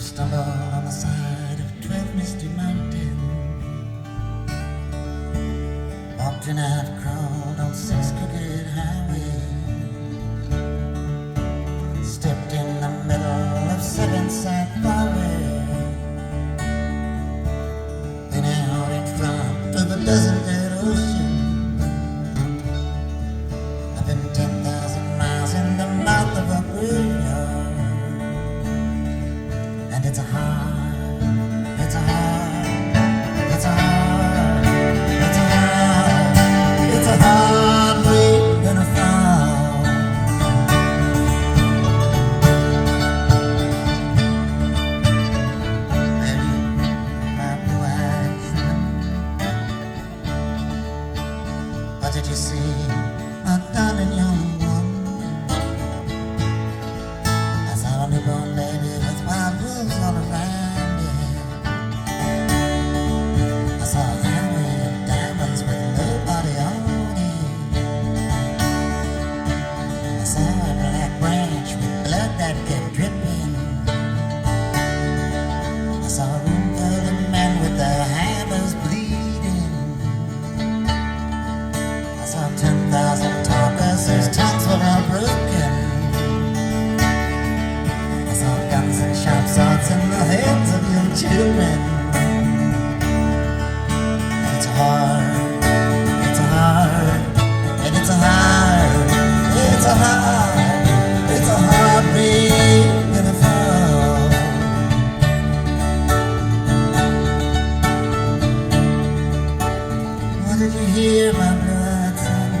stumbled on the side of 12 misty mountains, walked and I've crawled on 6 crooked highways, stepped in the middle of 7 sad forests, then out in front of a dozen dead oceans. I've been 10,000 miles in the mouth of a graveyard, and it's a hard, it's a hard, it's a hard, it's a hard, it's a hard way gonna fall. Baby, my blue eyes, what did you see, my darling young one? I saw a newborn lady with wild wolves all around it. I saw a highway of diamonds with nobody on it. I saw a black branch with blood that kept dripping. I saw a room full of men with their hammers bleeding. I saw 10,000 talkers whose tongues were all broken. I saw guns and sharp swords in the hands of young children. It's a hard, it's a hard, and it's a hard, it's a hard, it's a hard rain gonna fall. What did you hear, my blood son?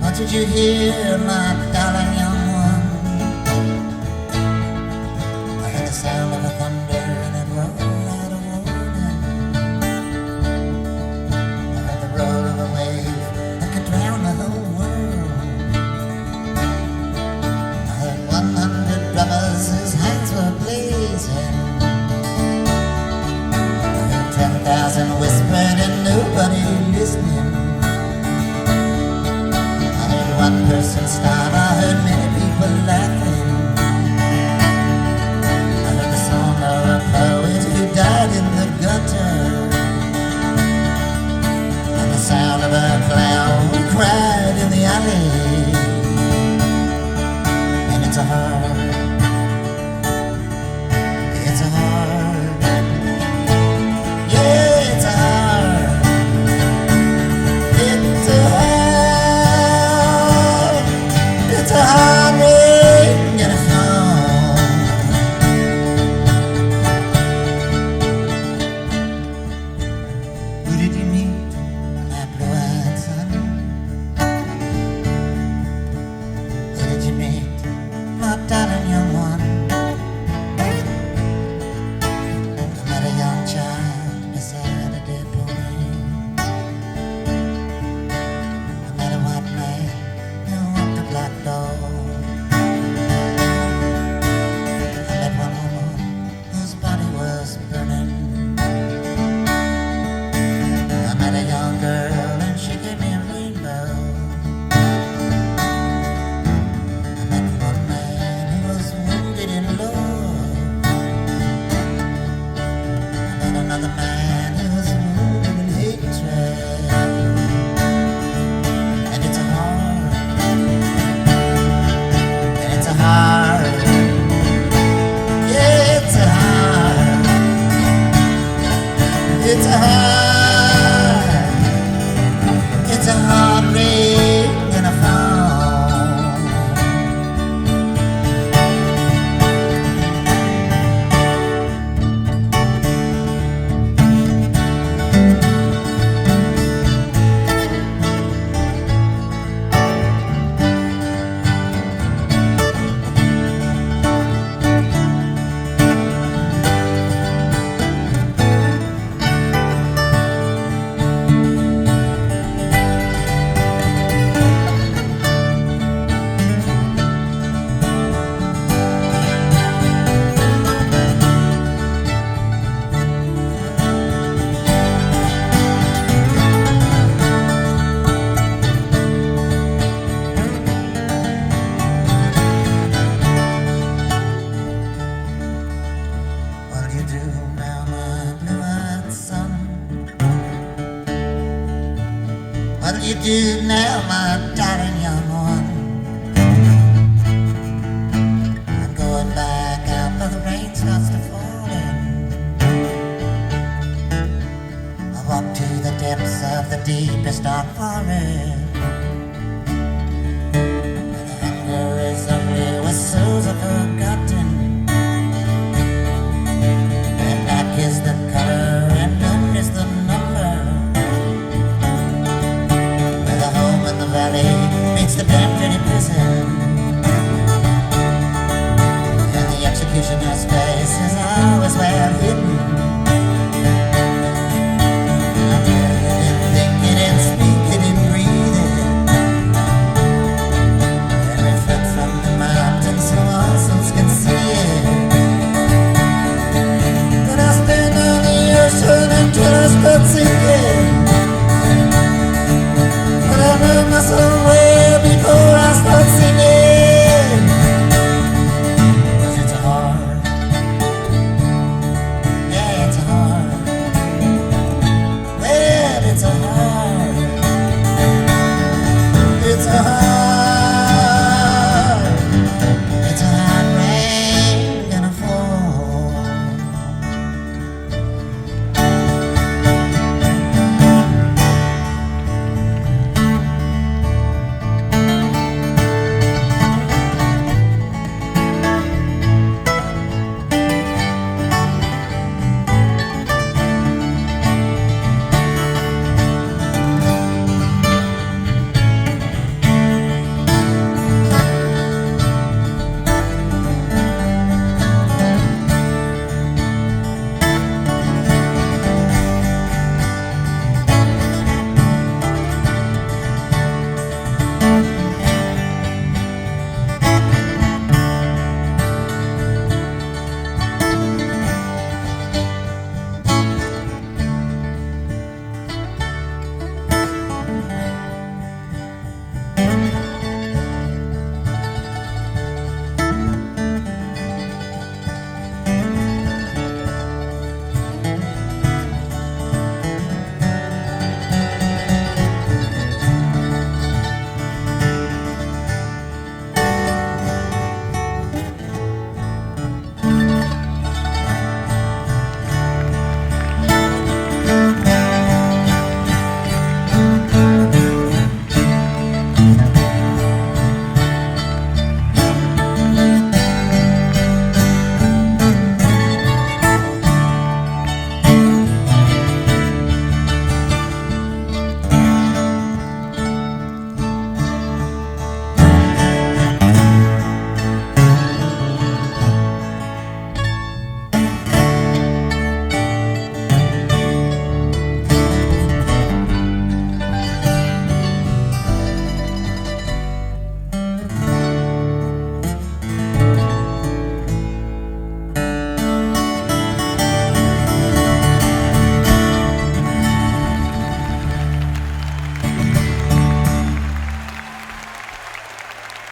What did you hear, my darling young one? I heard the sound of a thunder and it rolled out a warning. I heard the roar of a wave that could drown the whole world. I heard 100 brothers whose hands were blazing. I heard 10,000 whispered and nobody listening. One person start, I heard many people laughing. I heard the song of a poet who died in the gutter, and the sound of a clown who cried in the alley. And it's a hard, it's a hard, yeah, it's a hard, it's a hard. It's a hard rain gonna fall. Who did you meet, my blue-eyed son? Who did you meet, my darling? you now, my darling,